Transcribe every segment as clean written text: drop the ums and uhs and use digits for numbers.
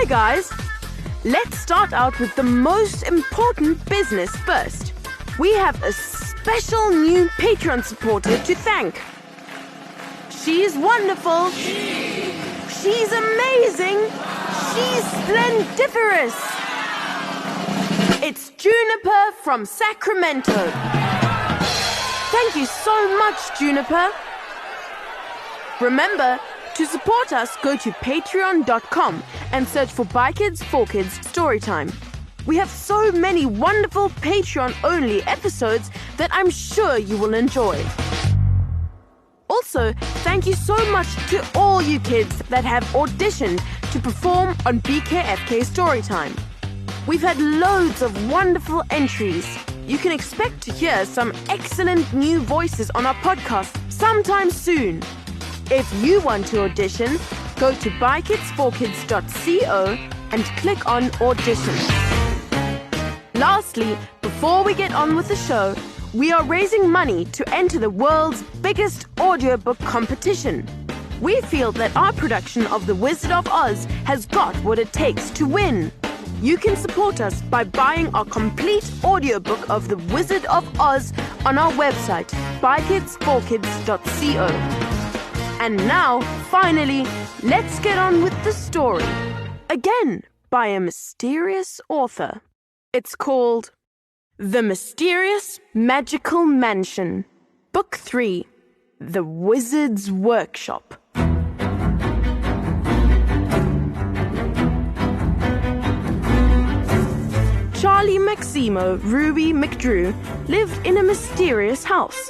Hi guys! Let's start out with the most important business first. We have a special new Patreon supporter to thank. She's wonderful. She's amazing. She's splendiferous. It's Juniper from Sacramento. Thank you so much, Juniper. Remember, to support us, go to patreon.com and search for By Kids for Kids Storytime. We have so many wonderful Patreon-only episodes that I'm sure you will enjoy. Also, thank you so much to all you kids that have auditioned to perform on BKFK Storytime. We've had loads of wonderful entries. You can expect to hear some excellent new voices on our podcast sometime soon. If you want to audition, go to bykids4kids.co and click on audition. Lastly, before we get on with the show, we are raising money to enter the world's biggest audiobook competition. We feel that our production of The Wizard of Oz has got what it takes to win. You can support us by buying our complete audiobook of The Wizard of Oz on our website, bykids4kids.co. And now, finally, let's get on with the story. Again, by a mysterious author. It's called The Mysterious Magical Mansion, Book 3, The Wizard's Workshop. Charlie Maximo Ruby McDrew lived in a mysterious house.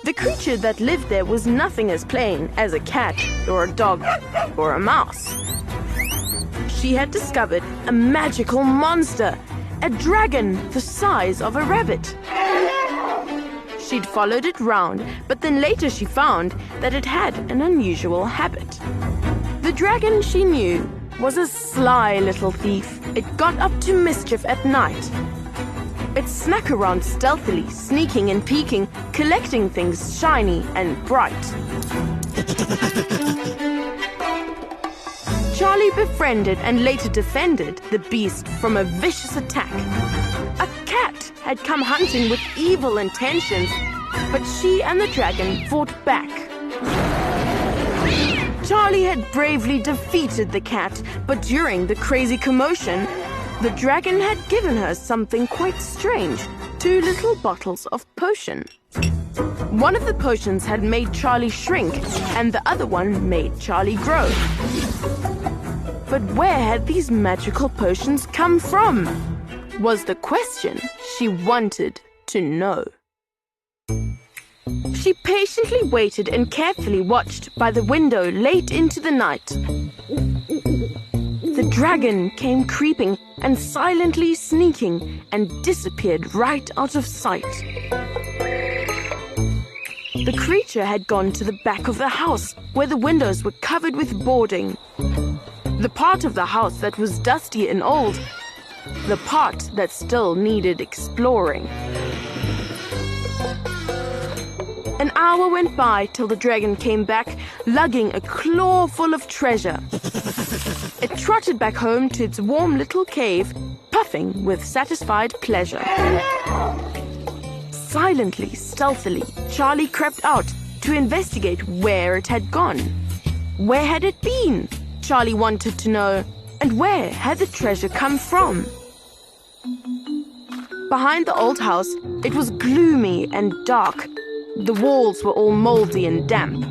The creature that lived there was nothing as plain as a cat or a dog or a mouse. She had discovered a magical monster, a dragon the size of a rabbit. She'd followed it round, but then later she found that it had an unusual habit. The dragon, she knew, was a sly little thief. It got up to mischief at night. It snuck around stealthily, sneaking and peeking, collecting things shiny and bright. Charlie befriended and later defended the beast from a vicious attack. A cat had come hunting with evil intentions, but she and the dragon fought back. Charlie had bravely defeated the cat, but during the crazy commotion, the dragon had given her something quite strange, 2 little bottles of potion. One of the potions had made Charlie shrink, and the other one made Charlie grow. But where had these magical potions come from? Was the question she wanted to know. She patiently waited and carefully watched by the window late into the night. The dragon came creeping and silently sneaking and disappeared right out of sight. The creature had gone to the back of the house where the windows were covered with boarding. The part of the house that was dusty and old, the part that still needed exploring. An hour went by till the dragon came back, lugging a claw full of treasure. It trotted back home to its warm little cave, puffing with satisfied pleasure. Silently, stealthily, Charlie crept out to investigate where it had gone. Where had it been? Charlie wanted to know. And where had the treasure come from? Behind the old house, it was gloomy and dark. The walls were all moldy and damp.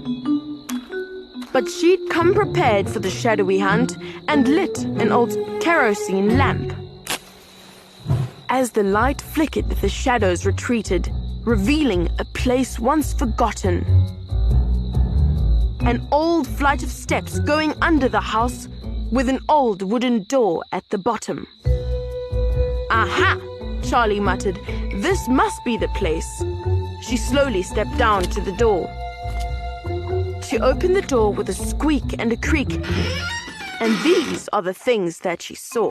But she'd come prepared for the shadowy hunt and lit an old kerosene lamp. As the light flickered, the shadows retreated, revealing a place once forgotten. An old flight of steps going under the house with an old wooden door at the bottom. Aha! Charlie muttered. This must be the place. She slowly stepped down to the door. She opened the door with a squeak and a creak, and these are the things that she saw.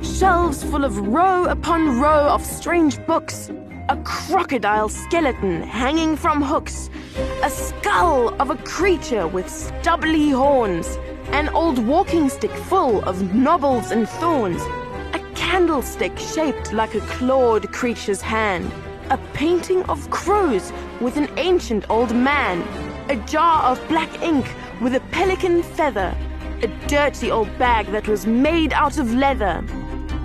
Shelves full of row upon row of strange books, a crocodile skeleton hanging from hooks, a skull of a creature with stubbly horns, an old walking stick full of knobbles and thorns, a candlestick shaped like a clawed creature's hand, a painting of crows with an ancient old man, a jar of black ink with a pelican feather, a dirty old bag that was made out of leather.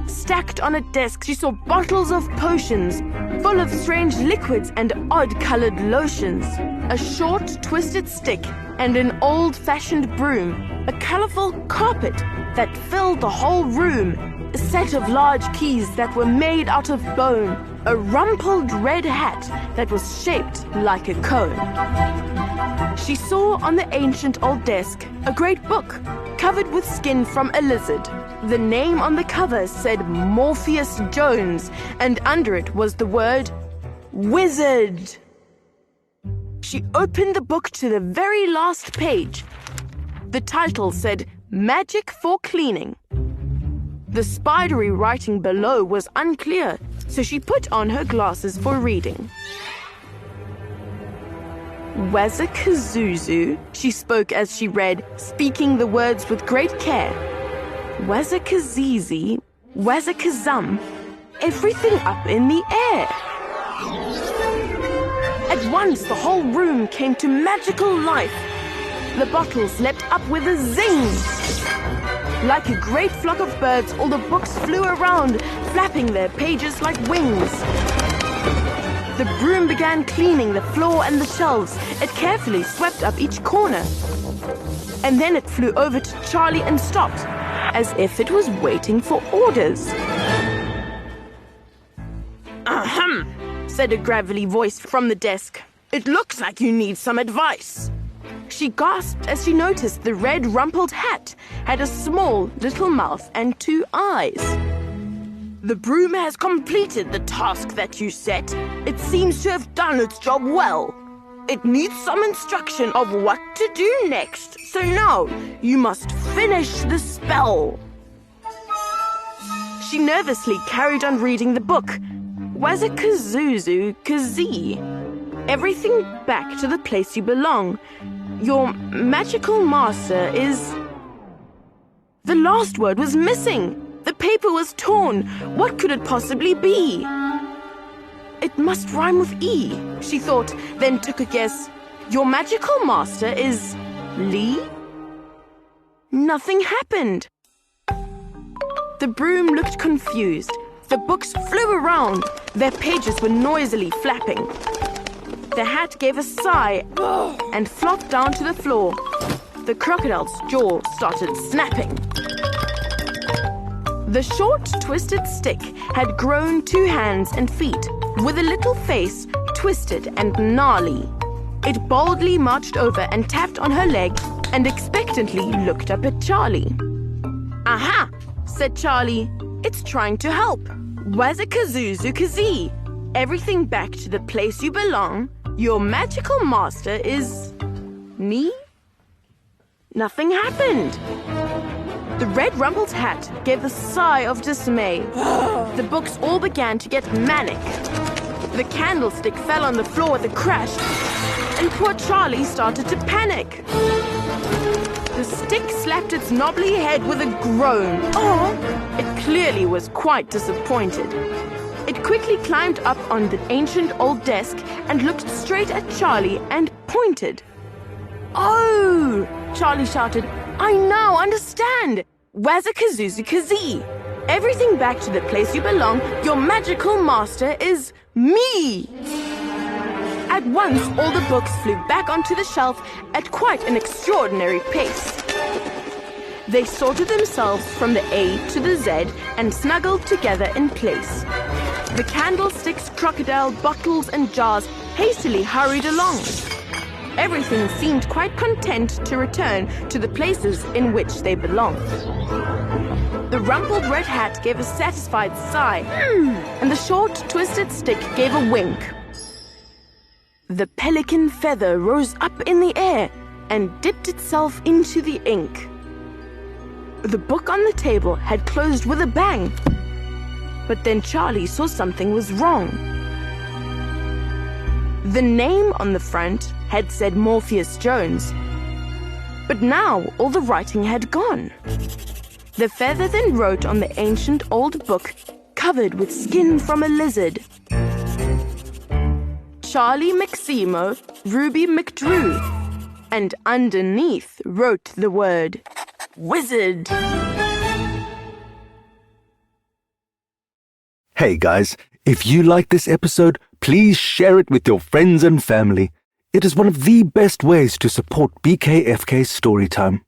Stacked on a desk, she saw bottles of potions, full of strange liquids and odd-colored lotions, a short, twisted stick, and an old-fashioned broom, a colorful carpet that filled the whole room, a set of large keys that were made out of bone, a rumpled red hat that was shaped like a cone. She saw on the ancient old desk a great book covered with skin from a lizard. The name on the cover said Morpheus Jones, and under it was the word Wizard. She opened the book to the very last page. The title said Magic for Cleaning. The spidery writing below was unclear, so she put on her glasses for reading. Wazakazuzu, she spoke as she read, speaking the words with great care. Wazakazizi, Wazakazum, everything up in the air. At once the whole room came to magical life. The bottles leapt up with a zing. Like a great flock of birds, all the books flew around, flapping their pages like wings. The broom began cleaning the floor and the shelves. It carefully swept up each corner. And then it flew over to Charlie and stopped, as if it was waiting for orders. Ahem, said a gravelly voice from the desk. It looks like you need some advice. She gasped as she noticed the red rumpled hat had a small little mouth and 2 eyes. The broom has completed the task that you set. It seems to have done its job well. It needs some instruction of what to do next. So now, you must finish the spell. She nervously carried on reading the book. Wazakazuzu Kazi. Everything back to the place you belong. Your magical master is... The last word was missing. The paper was torn. What could it possibly be? It must rhyme with E, she thought, then took a guess. Your magical master is... Lee? Nothing happened. The broom looked confused. The books flew around. Their pages were noisily flapping. The hat gave a sigh and flopped down to the floor. The crocodile's jaw started snapping. The short, twisted stick had grown 2 hands and feet, with a little face twisted and gnarly. It boldly marched over and tapped on her leg and expectantly looked up at Charlie. Aha, said Charlie. It's trying to help. Wazakazuzu Kazi. Everything back to the place you belong. Your magical master is... me? Nothing happened. The red rumpled hat gave a sigh of dismay. The books all began to get manic. The candlestick fell on the floor with a crash, and poor Charlie started to panic. The stick slapped its knobbly head with a groan. It clearly was quite disappointed. It quickly climbed up on the ancient old desk and looked straight at Charlie and pointed. Oh! Charlie shouted. I now understand! Wazakazuzu Kazi! Everything back to the place you belong. Your magical master is me! At once, all the books flew back onto the shelf at quite an extraordinary pace. They sorted themselves from the A to the Z and snuggled together in place. The candlesticks, crocodile, bottles, and jars hastily hurried along. Everything seemed quite content to return to the places in which they belonged. The rumpled red hat gave a satisfied sigh, and the short, twisted stick gave a wink. The pelican feather rose up in the air and dipped itself into the ink. The book on the table had closed with a bang, but then Charlie saw something was wrong. The name on the front had said Morpheus Jones, But now all the writing had gone. The feather then wrote on the ancient old book, covered with skin from a lizard, Charlie Maximo Ruby McDrew, and underneath wrote the word wizard. Hey guys, if you like this episode, please share it with your friends and family. It is one of the best ways to support BKFK Storytime.